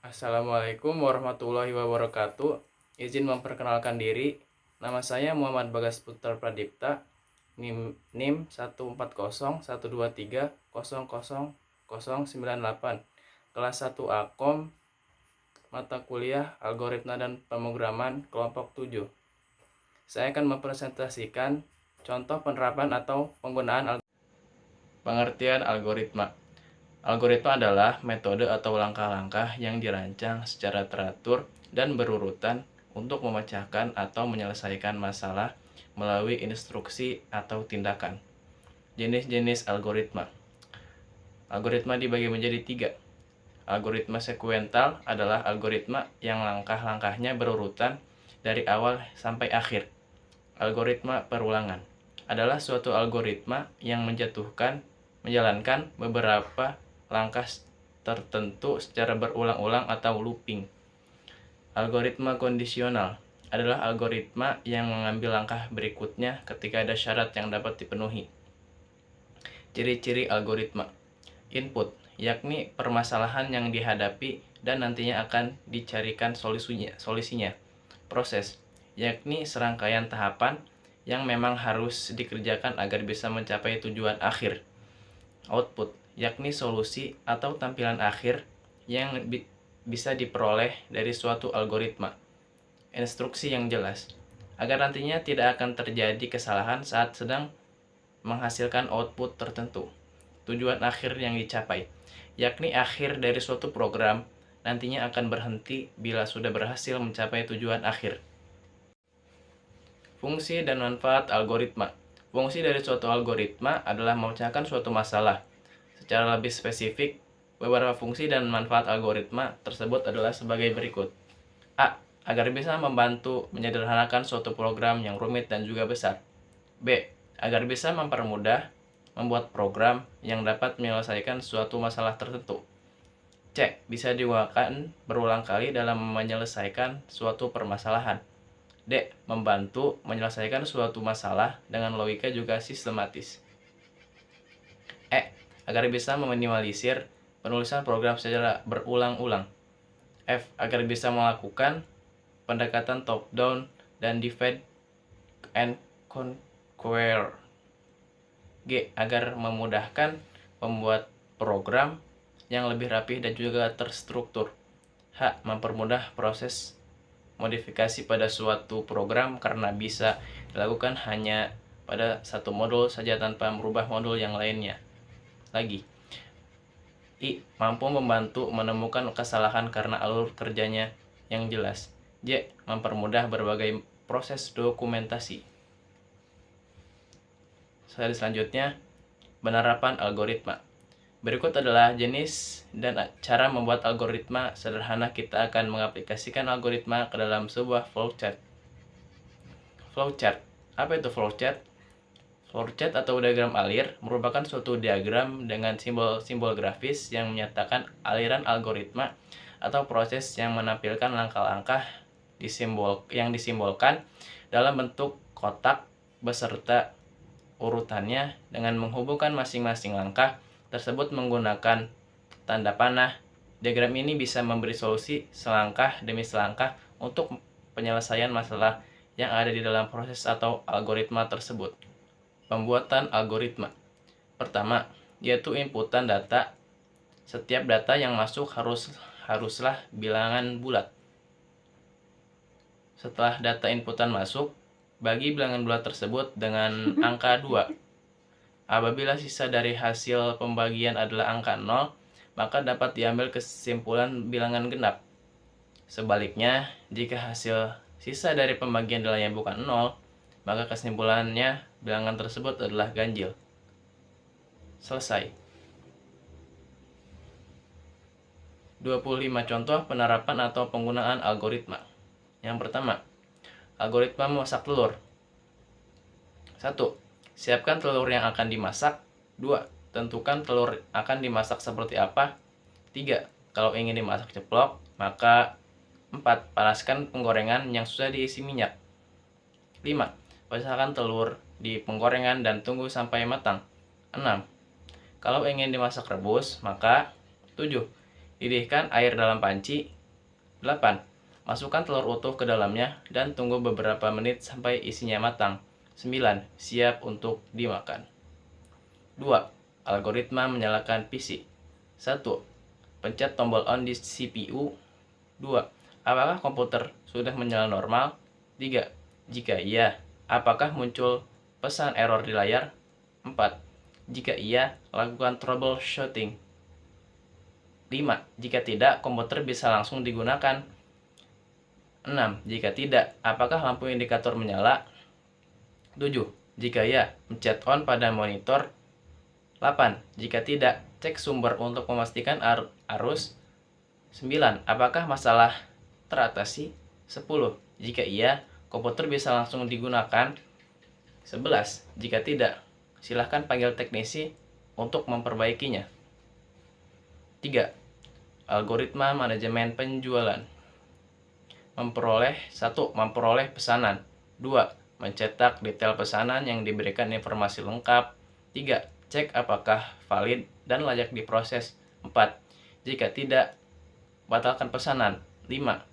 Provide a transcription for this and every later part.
Assalamualaikum warahmatullahi wabarakatuh. Izin memperkenalkan diri. Nama saya Muhammad Bagas Putra Pradipta. NIM 14013000098. Kelas 1 Akom, mata kuliah Algoritma dan Pemrograman kelompok 7. Saya akan mempresentasikan contoh penerapan atau penggunaan pengertian algoritma. Algoritma adalah metode atau langkah-langkah yang dirancang secara teratur dan berurutan untuk memecahkan atau menyelesaikan masalah melalui instruksi atau tindakan. Jenis-jenis algoritma. Algoritma dibagi menjadi 3. Algoritma sekuental adalah algoritma yang langkah-langkahnya berurutan dari awal sampai akhir. Algoritma perulangan adalah suatu algoritma yang menjalankan beberapa langkah tertentu secara berulang-ulang atau looping. Algoritma kondisional adalah algoritma yang mengambil langkah berikutnya ketika ada syarat yang dapat dipenuhi. Ciri-ciri algoritma. Input, yakni permasalahan yang dihadapi dan nantinya akan dicarikan solusinya. Proses, yakni serangkaian tahapan yang memang harus dikerjakan agar bisa mencapai tujuan akhir. Output, yakni solusi atau tampilan akhir yang bisa diperoleh dari suatu algoritma. Instruksi yang jelas, agar nantinya tidak akan terjadi kesalahan saat sedang menghasilkan output tertentu. Tujuan akhir yang dicapai, yakni akhir dari suatu program nantinya akan berhenti bila sudah berhasil mencapai tujuan akhir. Fungsi dan manfaat algoritma. Fungsi dari suatu algoritma adalah memecahkan suatu masalah. Secara lebih spesifik, beberapa fungsi dan manfaat algoritma tersebut adalah sebagai berikut. A. Agar bisa membantu menyederhanakan suatu program yang rumit dan juga besar. B. Agar bisa mempermudah membuat program yang dapat menyelesaikan suatu masalah tertentu. C. Bisa digunakan berulang kali dalam menyelesaikan suatu permasalahan. D. Membantu menyelesaikan suatu masalah dengan logika juga sistematis. E. Agar bisa meminimalisir penulisan program secara berulang-ulang. F. Agar bisa melakukan pendekatan top-down dan divide and conquer. G. Agar memudahkan membuat program yang lebih rapi dan juga terstruktur. H. Mempermudah proses modifikasi pada suatu program karena bisa dilakukan hanya pada satu modul saja tanpa merubah modul yang lainnya lagi. I. Mampu membantu menemukan kesalahan karena alur kerjanya yang jelas. J. Mempermudah berbagai proses dokumentasi. Slide selanjutnya, penerapan algoritma. Berikut adalah jenis dan cara membuat algoritma sederhana. Kita akan mengaplikasikan algoritma ke dalam sebuah flowchart. Flowchart. Apa itu flowchart? Flowchart atau diagram alir merupakan suatu diagram dengan simbol-simbol grafis yang menyatakan aliran algoritma atau proses yang menampilkan langkah-langkah yang disimbolkan dalam bentuk kotak beserta urutannya dengan menghubungkan masing-masing langkah tersebut menggunakan tanda panah. Diagram ini bisa memberi solusi selangkah demi selangkah untuk penyelesaian masalah yang ada di dalam proses atau algoritma tersebut. Pembuatan algoritma. Pertama, yaitu inputan data. Setiap data yang masuk haruslah bilangan bulat. Setelah data inputan masuk, bagi bilangan bulat tersebut dengan angka 2. Apabila sisa dari hasil pembagian adalah angka 0, maka dapat diambil kesimpulan bilangan genap. Sebaliknya, jika hasil sisa dari pembagian nilainya bukan 0, maka kesimpulannya bilangan tersebut adalah ganjil. Selesai. 25 contoh penerapan atau penggunaan algoritma. Yang pertama, algoritma memasak telur. 1. Siapkan telur yang akan dimasak. 2. Tentukan telur akan dimasak seperti apa. 3. Kalau ingin dimasak ceplok, maka 4. Panaskan penggorengan yang sudah diisi minyak. 5. Pasangkan telur di penggorengan dan tunggu sampai matang. 6. Kalau ingin dimasak rebus, maka 7. Didihkan air dalam panci. 8. Masukkan telur utuh ke dalamnya dan tunggu beberapa menit sampai isinya matang. 9. Siap untuk dimakan. 2. Algoritma menyalakan PC. 1. Pencet tombol on di CPU. 2. Apakah komputer sudah menyala normal? 3. Jika iya, apakah muncul pesan error di layar? 4. Jika iya, lakukan troubleshooting. 5. Jika tidak, komputer bisa langsung digunakan. 6. Jika tidak, apakah lampu indikator menyala? 7. Jika ya, pencet on pada monitor. 8. Jika tidak, cek sumber untuk memastikan arus. 9. Apakah masalah teratasi? 10. Jika iya, komputer bisa langsung digunakan. 11. Jika tidak, silahkan panggil teknisi untuk memperbaikinya. 3. Algoritma manajemen penjualan. 1. Memperoleh pesanan. 2. Mencetak detail pesanan yang diberikan informasi lengkap. 3. Cek apakah valid dan layak diproses. 4. Jika tidak, batalkan pesanan. 5.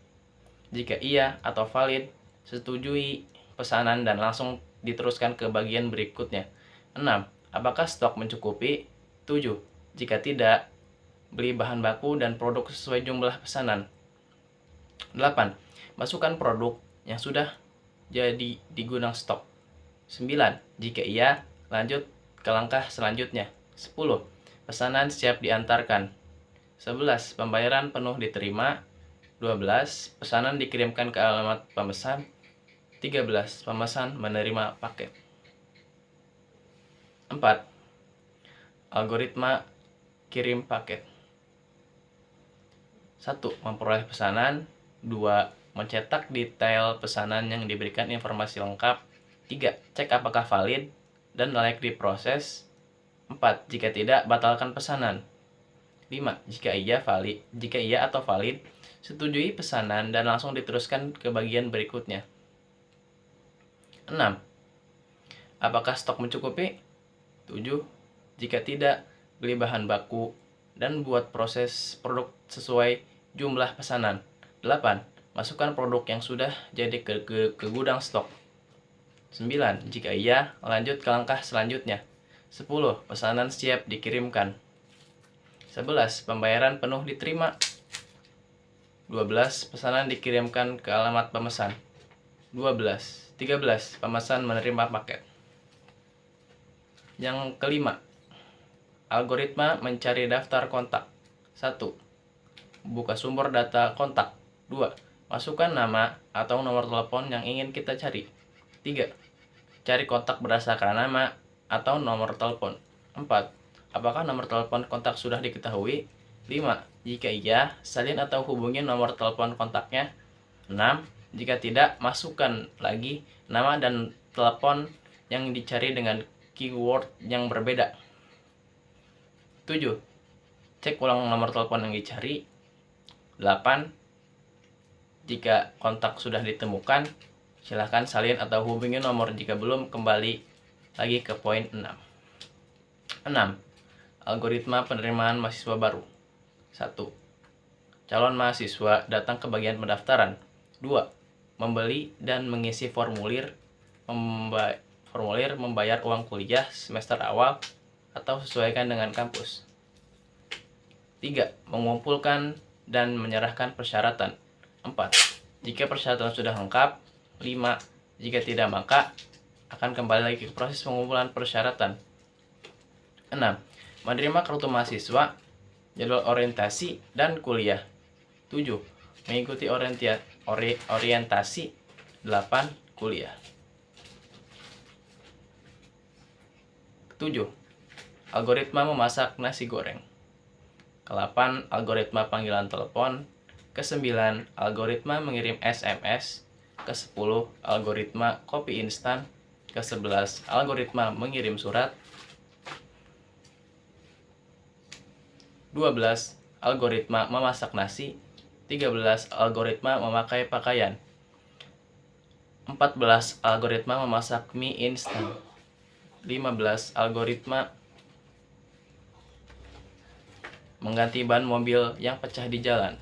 Jika iya atau valid, setujui pesanan dan langsung diteruskan ke bagian berikutnya. 6. Apakah stok mencukupi? 7. Jika tidak, beli bahan baku dan produk sesuai jumlah pesanan. 8. Masukkan produk yang sudah jadi di gudang stok. 9. Jika iya, lanjut ke langkah selanjutnya. 10. Pesanan siap diantarkan. 11. Pembayaran penuh diterima. 12. Pesanan dikirimkan ke alamat pemesan. 13. Pemesan menerima paket. 4. Algoritma kirim paket. 1. Memperoleh pesanan. 2. Mencetak detail pesanan yang diberikan informasi lengkap. 3. Cek apakah valid dan layak diproses. 4. Jika tidak, batalkan pesanan. 5. Jika iya atau valid, setujui pesanan dan langsung diteruskan ke bagian berikutnya. 6. Apakah stok mencukupi? 7. Jika tidak, beli bahan baku dan buat proses produk sesuai jumlah pesanan. 8. Masukkan produk yang sudah jadi ke gudang stok. 9. Jika iya, lanjut ke langkah selanjutnya. 10. Pesanan siap dikirimkan. 11. Pembayaran penuh diterima. 12. Pesanan dikirimkan ke alamat pemesan. 13. Pemesan menerima paket. Yang kelima, algoritma mencari daftar kontak. 1. Buka sumber data kontak. 2. Masukkan nama atau nomor telepon yang ingin kita cari. 3. Cari kontak berdasarkan nama atau nomor telepon. 4. Apakah nomor telepon kontak sudah diketahui? 5. Jika iya, salin atau hubungi nomor telepon kontaknya. 6. Jika tidak, masukkan lagi nama dan telepon yang dicari dengan keyword yang berbeda. 7. Cek ulang nomor telepon yang dicari. 8. Jika kontak sudah ditemukan, silahkan salin atau hubungi nomor jika belum. Kembali lagi ke poin 6. 6. Algoritma penerimaan mahasiswa baru. 1. Calon mahasiswa datang ke bagian pendaftaran. 2. Membeli dan mengisi formulir membayar uang kuliah semester awal atau sesuaikan dengan kampus. 3. Mengumpulkan dan menyerahkan persyaratan. 4. Jika persyaratan sudah lengkap. 5. Jika tidak, maka akan kembali lagi ke proses pengumpulan persyaratan. 6. Menerima kartu mahasiswa, jadwal orientasi, dan kuliah. 7. Mengikuti orientasi. 8. Kuliah. 7. Algoritma memasak nasi goreng. 8. Algoritma panggilan telepon. 9. Algoritma mengirim SMS. 10. Algoritma kopi instan. 11. Algoritma mengirim surat. 12. Algoritma memasak nasi. 13. Algoritma memakai pakaian. 14. Algoritma memasak mie instan. 15. Algoritma mengganti ban mobil yang pecah di jalan.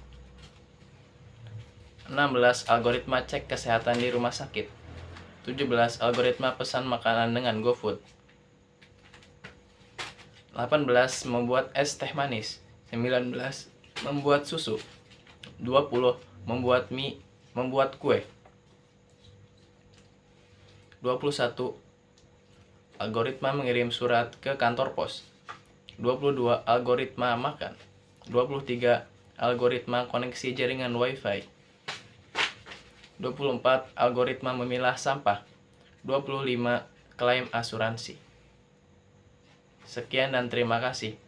16. Algoritma cek kesehatan di rumah sakit. 17. Algoritma pesan makanan dengan GoFood. 18. Membuat es teh manis. 19. Membuat susu. 20. Membuat mie, membuat kue. 21. Algoritma mengirim surat ke kantor pos. 22. Algoritma makan. 23. Algoritma koneksi jaringan Wi-Fi. 24. Algoritma memilah sampah. 25. Klaim asuransi. Sekian dan terima kasih.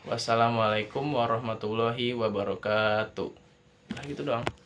Wassalamualaikum warahmatullahi wabarakatuh. Nah gitu doang.